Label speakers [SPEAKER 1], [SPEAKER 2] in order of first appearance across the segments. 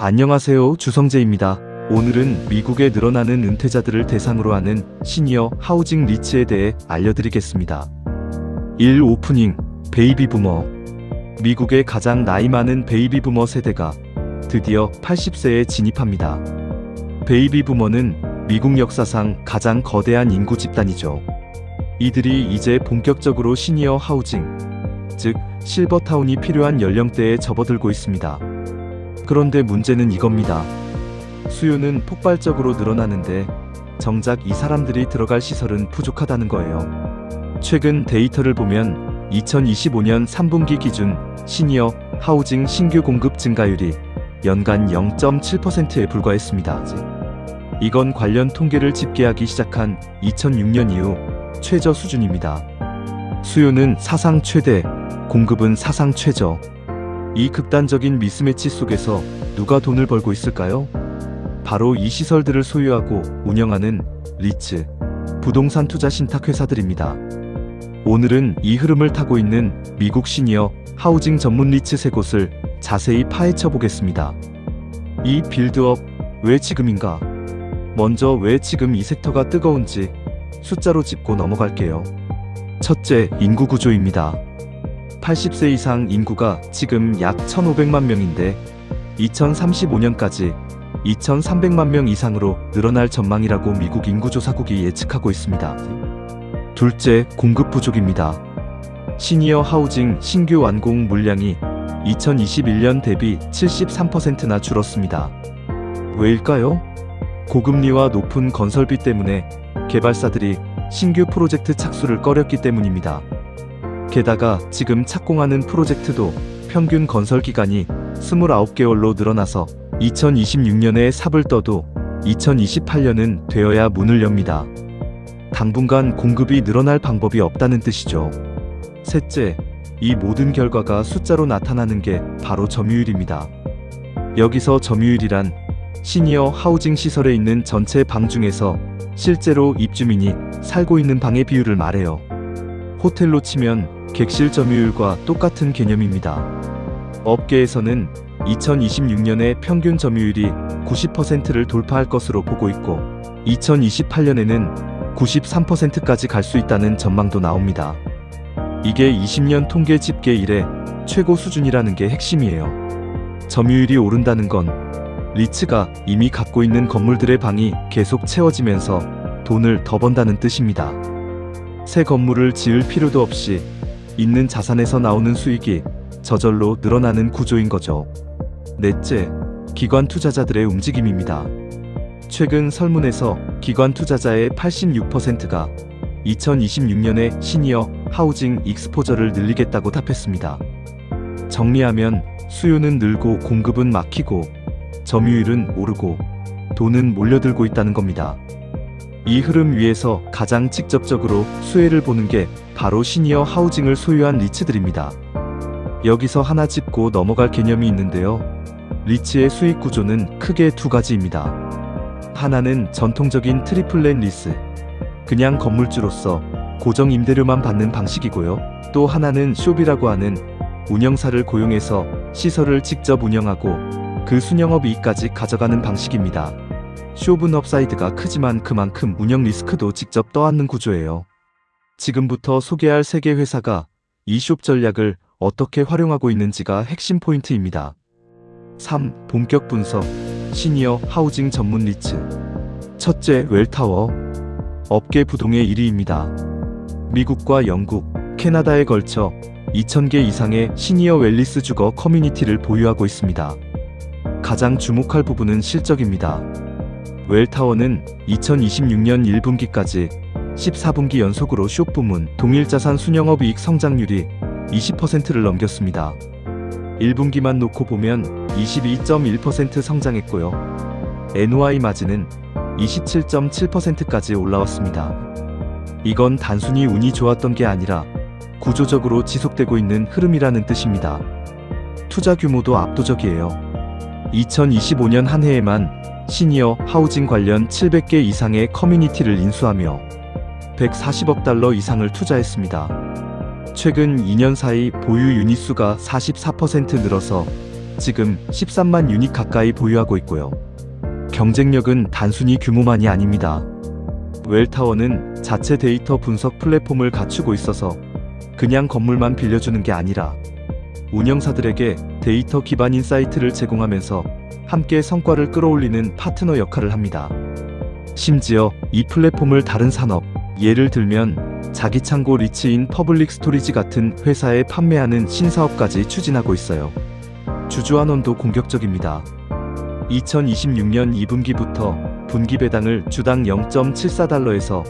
[SPEAKER 1] 안녕하세요, 주성재입니다. 오늘은 미국에 늘어나는 은퇴자들을 대상으로 하는 시니어 하우징 리츠에 대해 알려드리겠습니다. 1. 오프닝, 베이비 부머. 미국의 가장 나이 많은 베이비 부머 세대가 드디어 80세에 진입합니다. 베이비 부머는 미국 역사상 가장 거대한 인구 집단이죠. 이들이 이제 본격적으로 시니어 하우징, 즉 실버타운이 필요한 연령대에 접어들고 있습니다. 그런데 문제는 이겁니다. 수요는 폭발적으로 늘어나는데 정작 이 사람들이 들어갈 시설은 부족하다는 거예요. 최근 데이터를 보면 2025년 3분기 기준 시니어 하우징 신규 공급 증가율이 연간 0.7%에 불과했습니다. 이건 관련 통계를 집계하기 시작한 2006년 이후 최저 수준입니다. 수요는 사상 최대, 공급은 사상 최저. 이 극단적인 미스매치 속에서 누가 돈을 벌고 있을까요? 바로 이 시설들을 소유하고 운영하는 리츠, 부동산 투자 신탁 회사들입니다. 오늘은 이 흐름을 타고 있는 미국 시니어 하우징 전문 리츠 3곳을 자세히 파헤쳐 보겠습니다. 이 빌드업, 왜 지금인가? 먼저 왜 지금 이 섹터가 뜨거운지 숫자로 짚고 넘어갈게요. 첫째, 인구 구조입니다. 80세 이상 인구가 지금 약 1,500만 명인데 2035년까지 2,300만 명 이상으로 늘어날 전망이라고 미국 인구조사국이 예측하고 있습니다. 둘째, 공급 부족입니다. 시니어 하우징 신규 완공 물량이 2021년 대비 73%나 줄었습니다. 왜일까요? 고금리와 높은 건설비 때문에 개발사들이 신규 프로젝트 착수를 꺼렸기 때문입니다. 게다가 지금 착공하는 프로젝트도 평균 건설 기간이 29개월로 늘어나서 2026년에 삽을 떠도 2028년은 되어야 문을 엽니다. 당분간 공급이 늘어날 방법이 없다는 뜻이죠. 셋째, 이 모든 결과가 숫자로 나타나는 게 바로 점유율입니다. 여기서 점유율이란 시니어 하우징 시설에 있는 전체 방 중에서 실제로 입주민이 살고 있는 방의 비율을 말해요. 호텔로 치면 객실 점유율과 똑같은 개념입니다. 업계에서는 2026년에 평균 점유율이 90%를 돌파할 것으로 보고 있고 2028년에는 93%까지 갈 수 있다는 전망도 나옵니다. 이게 20년 통계 집계 이래 최고 수준이라는 게 핵심이에요. 점유율이 오른다는 건 리츠가 이미 갖고 있는 건물들의 방이 계속 채워지면서 돈을 더 번다는 뜻입니다. 새 건물을 지을 필요도 없이 있는 자산에서 나오는 수익이 저절로 늘어나는 구조인 거죠. 넷째, 기관 투자자들의 움직임입니다. 최근 설문에서 기관 투자자의 86%가 2026년에 시니어 하우징 익스포저를 늘리겠다고 답했습니다. 정리하면 수요는 늘고 공급은 막히고 점유율은 오르고 돈은 몰려들고 있다는 겁니다. 이 흐름 위에서 가장 직접적으로 수혜를 보는 게 바로 시니어 하우징을 소유한 리츠들입니다. 여기서 하나 짚고 넘어갈 개념이 있는데요. 리츠의 수익 구조는 크게 두 가지입니다. 하나는 전통적인 트리플렛 리스, 그냥 건물주로서 고정 임대료만 받는 방식이고요. 또 하나는 숍이라고 하는 운영사를 고용해서 시설을 직접 운영하고 그 순영업 이익까지 가져가는 방식입니다. 숍은 업사이드가 크지만 그만큼 운영 리스크도 직접 떠안는 구조예요. 지금부터 소개할 3개 회사가 이 숍 전략을 어떻게 활용하고 있는지가 핵심 포인트입니다. 3. 본격 분석, 시니어 하우징 전문 리츠. 첫째, 웰타워. 업계 부동의 1위입니다. 미국과 영국, 캐나다에 걸쳐 2,000개 이상의 시니어 웰리스 주거 커뮤니티를 보유하고 있습니다. 가장 주목할 부분은 실적입니다. 웰타워는 2026년 1분기까지 14분기 연속으로 숍 부문 동일자산 순영업 이익 성장률이 20%를 넘겼습니다. 1분기만 놓고 보면 22.1% 성장했고요. NOI 마진은 27.7%까지 올라왔습니다. 이건 단순히 운이 좋았던 게 아니라 구조적으로 지속되고 있는 흐름이라는 뜻입니다. 투자 규모도 압도적이에요. 2025년 한 해에만 시니어 하우징 관련 700개 이상의 커뮤니티를 인수하며 140억 달러 이상을 투자했습니다. 최근 2년 사이 보유 유닛 수가 44% 늘어서 지금 13만 유닛 가까이 보유하고 있고요. 경쟁력은 단순히 규모만이 아닙니다. 웰타워는 자체 데이터 분석 플랫폼을 갖추고 있어서 그냥 건물만 빌려주는 게 아니라 운영사들에게 데이터 기반 인사이트를 제공하면서 함께 성과를 끌어올리는 파트너 역할을 합니다. 심지어 이 플랫폼을 다른 산업, 예를 들면 자기창고 리치인 퍼블릭 스토리지 같은 회사에 판매하는 신사업까지 추진하고 있어요. 주주환원도 공격적입니다. 2026년 2분기부터 분기 배당을 주당 0.74달러에서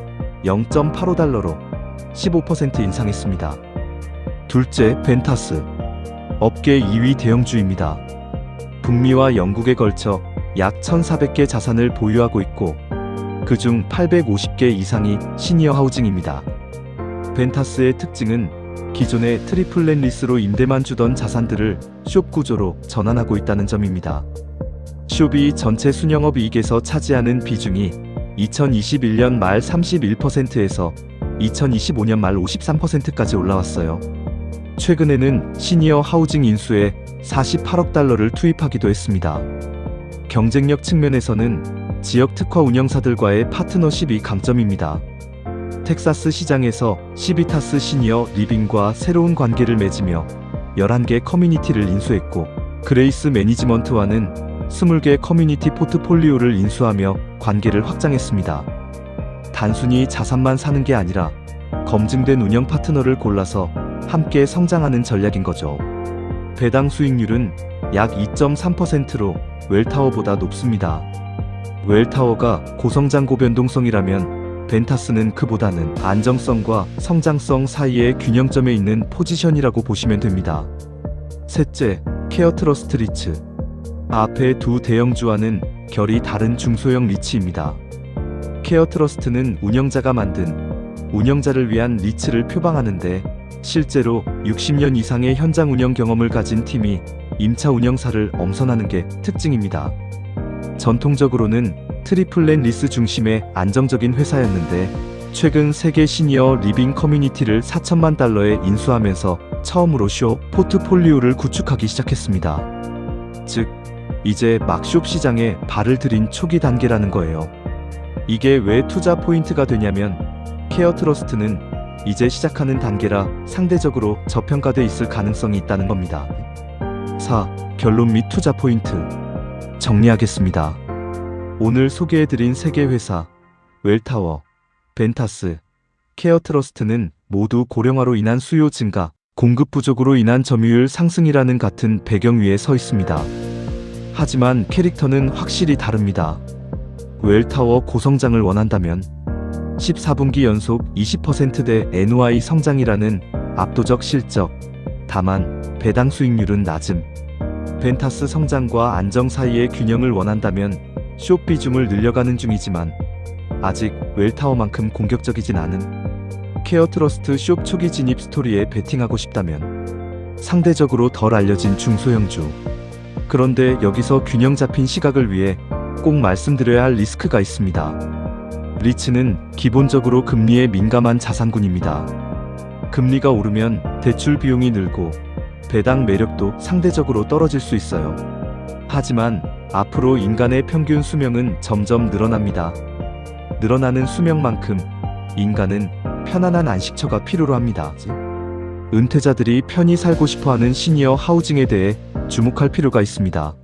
[SPEAKER 1] 0.85달러로 15% 인상했습니다. 둘째, 벤타스. 업계 2위 대형주입니다. 북미와 영국에 걸쳐 약 1,400개 자산을 보유하고 있고 그중 850개 이상이 시니어 하우징입니다. 벤타스의 특징은 기존의 트리플렛 리스로 임대만 주던 자산들을 숍 구조로 전환하고 있다는 점입니다. 숍이 전체 순영업 이익에서 차지하는 비중이 2021년 말 31%에서 2025년 말 53%까지 올라왔어요. 최근에는 시니어 하우징 인수에 48억 달러를 투입하기도 했습니다. 경쟁력 측면에서는 지역 특화 운영사들과의 파트너십이 강점입니다. 텍사스 시장에서 시비타스 시니어 리빙과 새로운 관계를 맺으며 11개 커뮤니티를 인수했고 그레이스 매니지먼트와는 20개 커뮤니티 포트폴리오를 인수하며 관계를 확장했습니다. 단순히 자산만 사는 게 아니라 검증된 운영 파트너를 골라서 함께 성장하는 전략인 거죠. 배당 수익률은 약 2.3%로 웰타워보다 높습니다. 웰타워가 고성장 고변동성이라면 벤타스는 그보다는 안정성과 성장성 사이의 균형점에 있는 포지션이라고 보시면 됩니다. 셋째, 케어트러스트 리츠. 앞의 두 대형주와는 결이 다른 중소형 리츠입니다. 케어트러스트는 운영자가 만든 운영자를 위한 리츠를 표방하는데 실제로 60년 이상의 현장 운영 경험을 가진 팀이 임차 운영사를 엄선하는 게 특징입니다. 전통적으로는 트리플렛 리스 중심의 안정적인 회사였는데 최근 세계 시니어 리빙 커뮤니티를 4천만 달러에 인수하면서 처음으로 숍 포트폴리오를 구축하기 시작했습니다. 즉, 이제 막 숍 시장에 발을 들인 초기 단계라는 거예요. 이게 왜 투자 포인트가 되냐면 케어트러스트는 이제 시작하는 단계라 상대적으로 저평가돼 있을 가능성이 있다는 겁니다. 4. 결론 및 투자 포인트. 정리하겠습니다. 오늘 소개해드린 3개 회사, 웰타워, 벤타스, 케어트러스트는 모두 고령화로 인한 수요 증가, 공급 부족으로 인한 점유율 상승이라는 같은 배경 위에 서 있습니다. 하지만 캐릭터는 확실히 다릅니다. 웰타워 고성장을 원한다면 14분기 연속 20%대 NOI 성장이라는 압도적 실적, 다만 배당 수익률은 낮음. 벤타스 성장과 안정 사이의 균형을 원한다면 숍 비중을 늘려가는 중이지만 아직 웰타워만큼 공격적이진 않은 케어트러스트 숍 초기 진입 스토리에 베팅하고 싶다면 상대적으로 덜 알려진 중소형주. 그런데 여기서 균형 잡힌 시각을 위해 꼭 말씀드려야 할 리스크가 있습니다. 리츠는 기본적으로 금리에 민감한 자산군입니다. 금리가 오르면 대출 비용이 늘고 배당 매력도 상대적으로 떨어질 수 있어요. 하지만 앞으로 인간의 평균 수명은 점점 늘어납니다. 늘어나는 수명만큼 인간은 편안한 안식처가 필요로 합니다. 은퇴자들이 편히 살고 싶어하는 시니어 하우징에 대해 주목할 필요가 있습니다.